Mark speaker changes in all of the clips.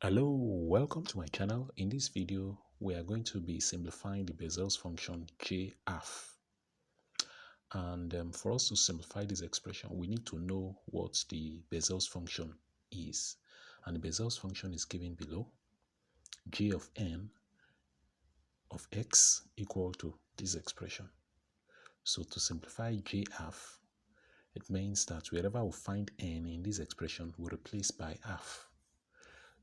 Speaker 1: Hello, welcome to my channel. In this video, we are going to be simplifying the Bessel's function J-half. And for us to simplify this expression, we need to know what the Bessel's function is. And the Bessel's function is given below. J of n of x equal to this expression. So to simplify J-half, it means that wherever we find n in this expression, we replace by half.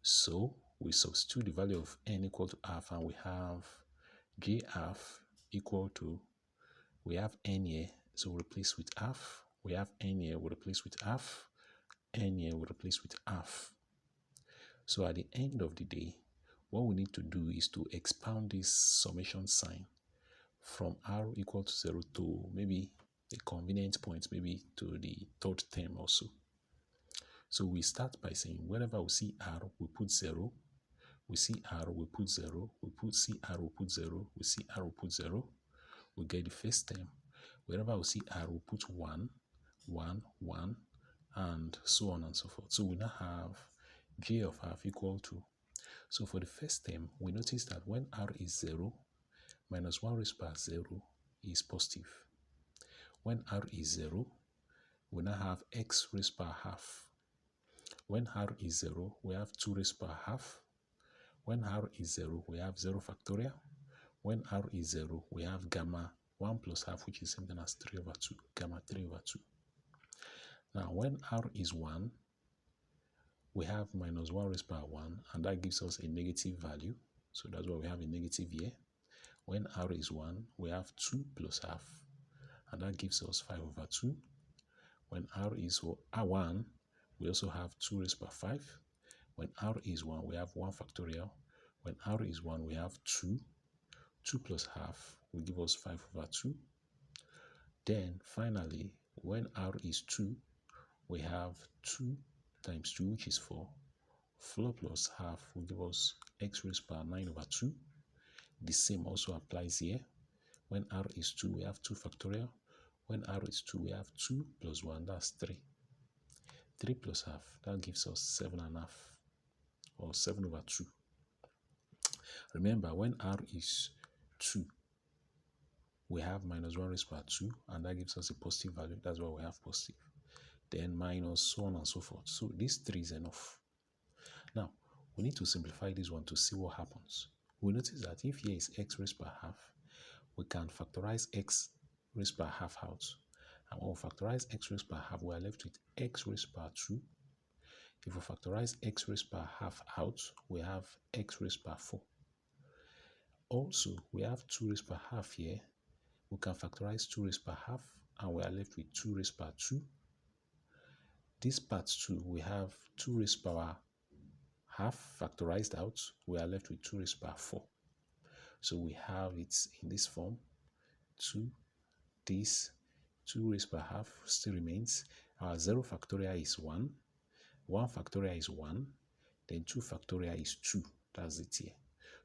Speaker 1: So we substitute the value of n equal to half, and we have J half equal to, we have n here, so we replace with half. We have n here, we replace with half. N here, we replace with half. So at the end of the day, what we need to do is to expound this summation sign from r equal to 0 to maybe a convenient point, maybe to the third term also. So we start by saying whenever we see r, we put 0. We see r, we put 0. We see r, we put 0. We see r, we put 0. We get the first term. Wherever we see r, we put 1, 1, 1, and so on and so forth. So we now have j of half equal to. So for the first term, we notice that when r is 0, minus 1 raised by 0 is positive. When r is 0, we now have x raised by half. When r is 0, we have 2 raised by half. When r is 0, we have 0 factorial. When r is 0, we have gamma 1 plus half, which is something as 3 over 2, gamma 3 over 2. Now, when r is 1, we have minus 1 raised by 1, and that gives us a negative value. So that's why we have a negative here. When r is 1, we have 2 plus half, and that gives us 5 over 2. When r is 1, we also have 2 raised by 5. When r is 1, we have 1 factorial. When r is 1, we have 2. 2 plus half will give us 5 over 2. Then, finally, when r is 2, we have 2 times 2, which is 4. 4 plus half will give us x raised by 9 over 2. The same also applies here. When r is 2, we have 2 factorial. When r is 2, we have 2 plus 1, that's 3. 3 plus half, that gives us 7 and a half, or 7 over 2. Remember, when r is 2, we have minus 1 raised by 2, and that gives us a positive value. That's why we have positive. Then minus, so on and so forth. So this 3 is enough. Now, we need to simplify this one to see what happens. We notice that if here is x raised by half, we can factorize x raised by half out. And when we factorize x raised by half, we are left with x raised by 2. If we factorize x raised by half out, we have x raised by 4. Also, we have 2 raised by half here. We can factorize 2 raised by half, and we are left with 2 raised by 2. This part 2, we have 2 raised by half factorized out. We are left with 2 raised by 4. So we have it in this form. 2, this 2 raised by half still remains. Our 0 factorial is 1. 1 factorial is 1. Then 2 factorial is 2. That's it here.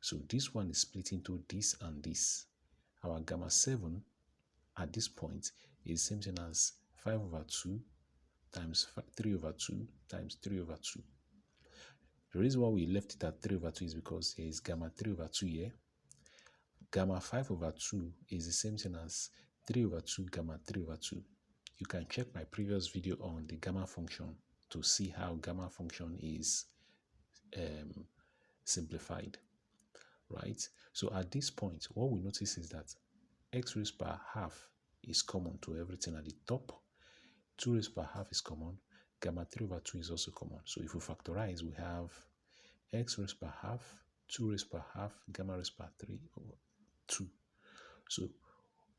Speaker 1: So this one is split into this and this. Our gamma 7 at this point is the same thing as 5 over 2 times 3 over 2 times 3 over 2. The reason why we left it at 3 over 2 is because there is gamma 3 over 2 here. Gamma 5 over 2 is the same thing as 3 over 2 gamma 3 over 2. You can check my previous video on the gamma function to see how gamma function is simplified, right? So at this point, what we notice is that x raised by half is common to everything at the top. 2 raised by half is common. Gamma 3 over 2 is also common. So if we factorize, we have x raised by half, 2 raised by half, gamma raised by 3 over 2. So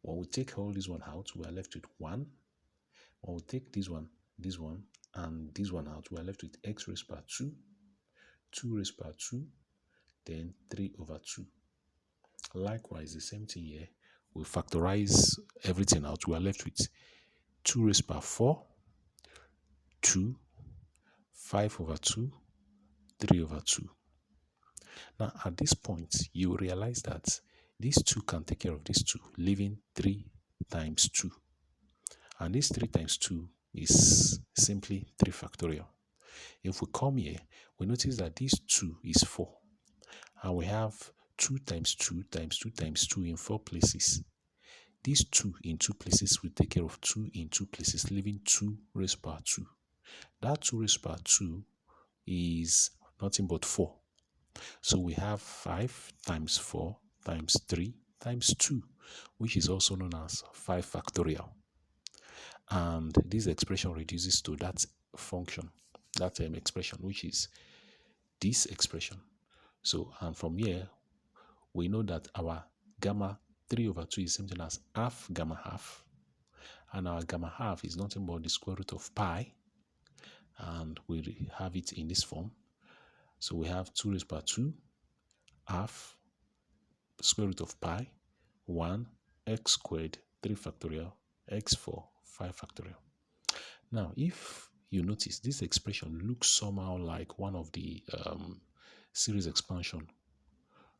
Speaker 1: when we take all this one out, we are left with 1. When we take this one, and this one out, we are left with x raised by 2, 2 raised by 2, then 3 over 2. Likewise, the same thing here. We factorize everything out. We are left with 2 raised by 4, 2, 5 over 2, 3 over 2. Now, at this point, you realize that these 2 can take care of these 2, leaving 3 times 2. And this 3 times 2 is simply 3 factorial. If we come here, we notice that this 2 is 4. And we have 2 times 2 times 2 times 2 in 4 places. These 2 in 2 places will take care of 2 in 2 places, leaving 2 raised power 2. That 2 raised power 2 is nothing but 4. So we have 5 times 4 times 3 times 2, which is also known as 5 factorial. And this expression reduces to that function, that expression, which is this expression. So, and from here, we know that our gamma 3 over 2 is something as half gamma half. And our gamma half is nothing but the square root of pi. And we have it in this form. So we have 2 raised by 2 half square root of pi 1 x squared 3 factorial x4 5 factorial. Now, if you notice, this expression looks somehow like one of the series expansion,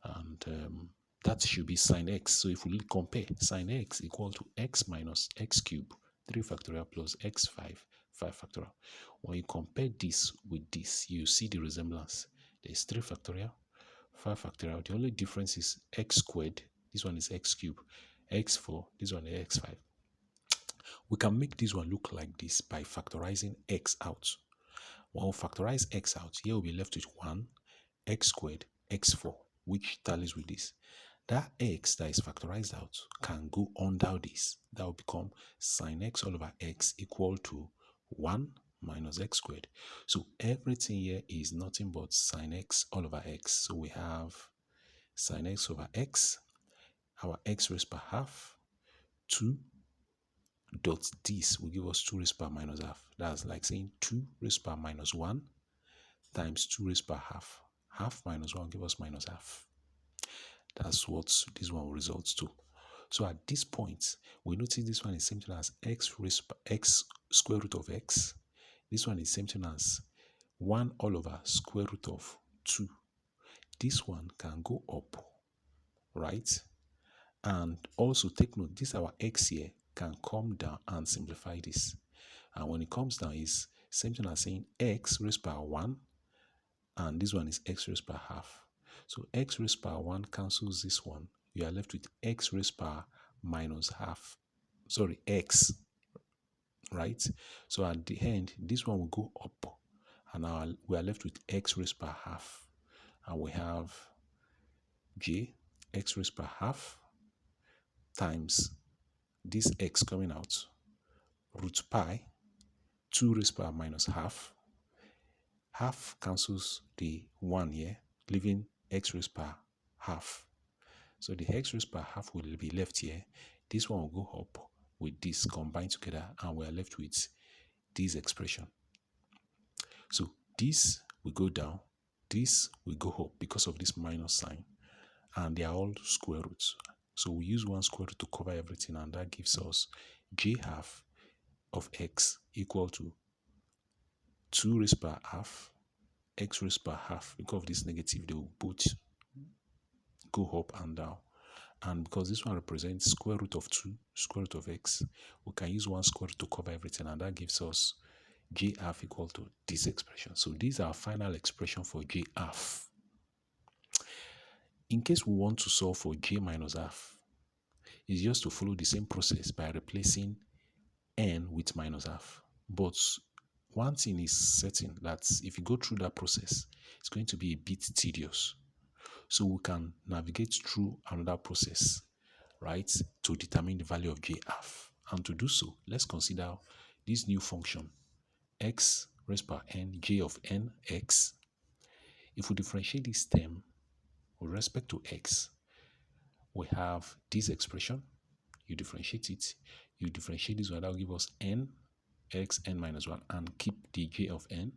Speaker 1: and that should be sine x. So if we compare, sine x equal to x minus x cubed 3 factorial plus x5 5 factorial. When you compare this with this, you see the resemblance. There's 3 factorial 5 factorial. The only difference is x squared. This one is x cubed. X4, this one is x5. We can make this one look like this by factorizing x out. When we factorize x out, here we'll be left with 1 x squared x4, which tallies with this. That x that is factorized out can go under this. That will become sine x all over x equal to 1 minus x squared. So everything here is nothing but sine x all over x. So we have sine x over x, our x raised per half, 2 dot this will give us 2 raised per minus half. That's like saying 2 raised per minus 1 times 2 raised per half. Half minus 1 give us minus half. That's what this one results to. So at this point, we notice this one is same thing as x raised by x square root of x. This one is same thing as 1 all over square root of 2. This one can go up, right? And also take note, this our x here can come down and simplify this. And when it comes down, is same thing as saying x raised by 1, and this one is x raised by half. So x raised by 1 cancels this one. You are left with x raised by minus half. Sorry, x, right? So at the end, this one will go up, and we are left with x raised by half. And we have j x raised by half times this x coming out, root pi, 2 raised by minus half. Half cancels the 1 here, leaving x raised by half. So the x raised by half will be left here. This one will go up with this combined together, and we are left with this expression. So this will go down, this will go up because of this minus sign, and they are all square roots. So we use one square root to cover everything, and that gives us j half of x equal to 2 raised by half x raised by half. Because of this negative, they will both go up and down. And because this one represents square root of 2 square root of x, we can use one square root to cover everything, and that gives us j half equal to this expression. So these are our final expression for j half. In case we want to solve for j minus half, it's just to follow the same process by replacing n with minus half. But one thing is certain, that if you go through that process, it's going to be a bit tedious. So we can navigate through another process, right, to determine the value of j half. And to do so, let's consider this new function, x raised by n, j of n, x. If we differentiate this term with respect to x, we have this expression. You differentiate it, you differentiate this one, that will give us n, x, n minus 1, and keep the j of n.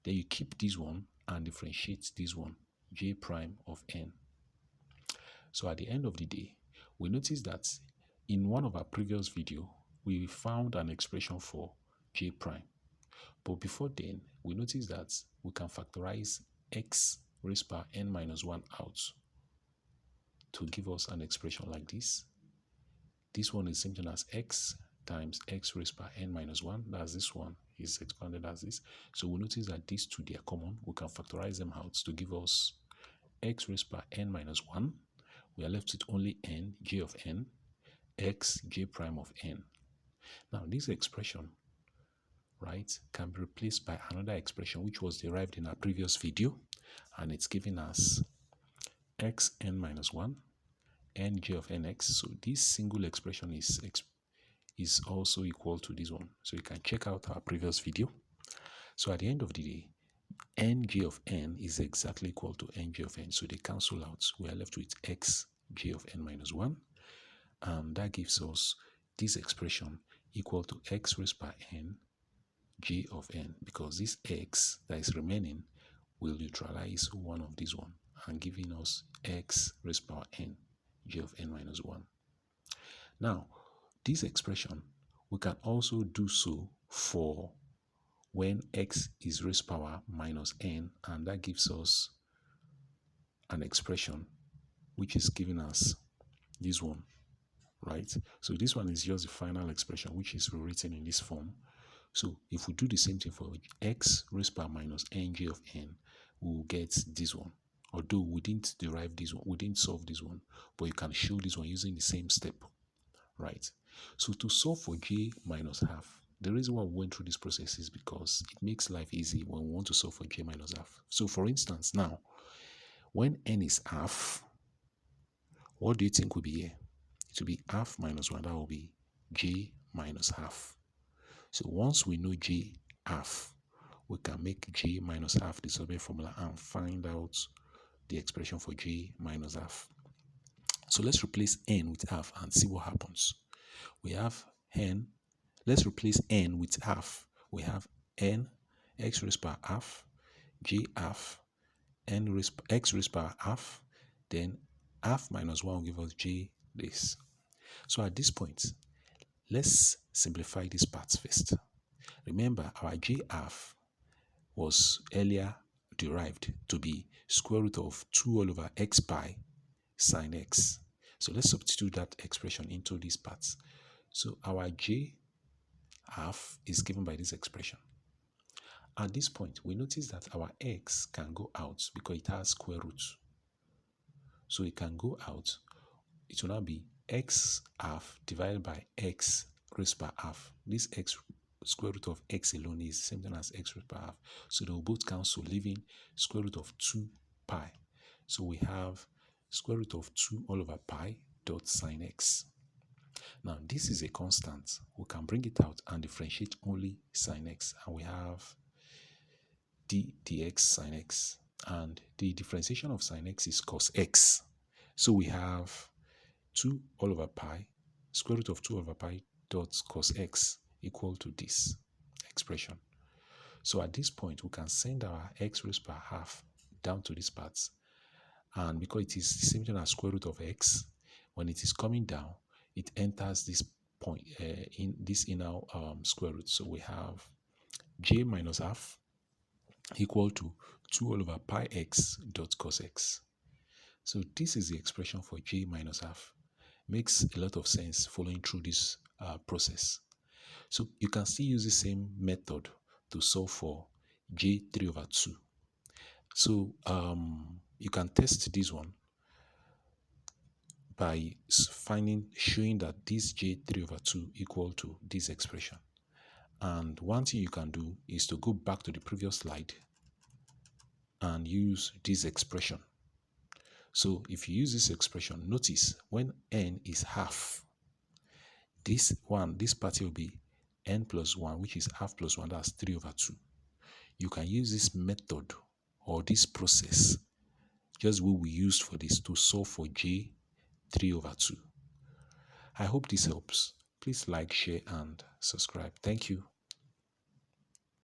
Speaker 1: Then you keep this one and differentiate this one, j prime of n. So at the end of the day, we notice that in one of our previous video, we found an expression for j prime. But before then, we noticed that we can factorize x raised by n minus 1 out to give us an expression like this. This one is something as x times x raised by n minus 1. That's this one. is expanded as this. So we notice that these two, they are common. We can factorize them out to give us x raised by n minus 1. We are left with only n, j of n, x, j prime of n. Now, this expression, right, can be replaced by another expression which was derived in our previous video, and it's giving us x n minus 1, n j of nx. So this single expression is also equal to this one. So you can check out our previous video. So at the end of the day, nj of n is exactly equal to nj of n. So they cancel out. We are left with x j of n minus 1. And that gives us this expression equal to x raised by n j of n, because this x that is remaining will neutralize one of these one and giving us x raised by n j of n minus 1. Now, this expression, we can also do so for when x is raised power minus n, and that gives us an expression which is giving us this one, right? So this one is just the final expression which is rewritten in this form. So if we do the same thing for x raised by minus nj of n, we will get this one. Although we didn't derive this one, we didn't solve this one, but you can show this one using the same step, right? So to solve for j minus half, the reason why we went through this process is because it makes life easy when we want to solve for j minus half. So for instance, now, when n is half, what do you think will be here? It will be half minus 1. That will be j minus half. So once we know j half, we can make j minus half the survey formula and find out the expression for j minus half. So let's replace n with half and see what happens. We have n. Let's replace n with half. We have n x raised by half, j half, x raised by half, then half minus 1 will give us j this. So at this point, let's simplify these parts first. Remember, our j half was earlier derived to be square root of 2 all over x pi sine x. So let's substitute that expression into these parts. So our j half is given by this expression. At this point, we notice that our x can go out because it has square root. So it can go out. It will now be x half divided by x raised by half. This x square root of x alone is the same thing as x raised by half. So they will both cancel, leaving square root of 2 pi. So we have square root of 2 all over pi dot sine x. Now this is a constant. We can bring it out and differentiate only sine x, and we have d dx sine x. And the differentiation of sine x is cos x. So we have 2 all over pi, square root of 2 over pi dot cos x equal to this expression. So at this point, we can send our x raised by half down to these parts. And because it is the same thing as square root of x, when it is coming down, it enters this point in this inner square root. So we have j minus half equal to 2 all over pi x dot cos x. So this is the expression for j minus half. Makes a lot of sense following through this process. So you can still use the same method to solve for j 3 over 2. So you can test this one by showing that this j 3 over 2 equal to this expression. And one thing you can do is to go back to the previous slide and use this expression. So if you use this expression, notice when n is half, this part will be n plus 1, which is half plus 1, that's 3 over 2. You can use this method or this process, just what we used for this, to solve for j 3 over 2. I hope this helps. Please like, share, and subscribe. Thank you.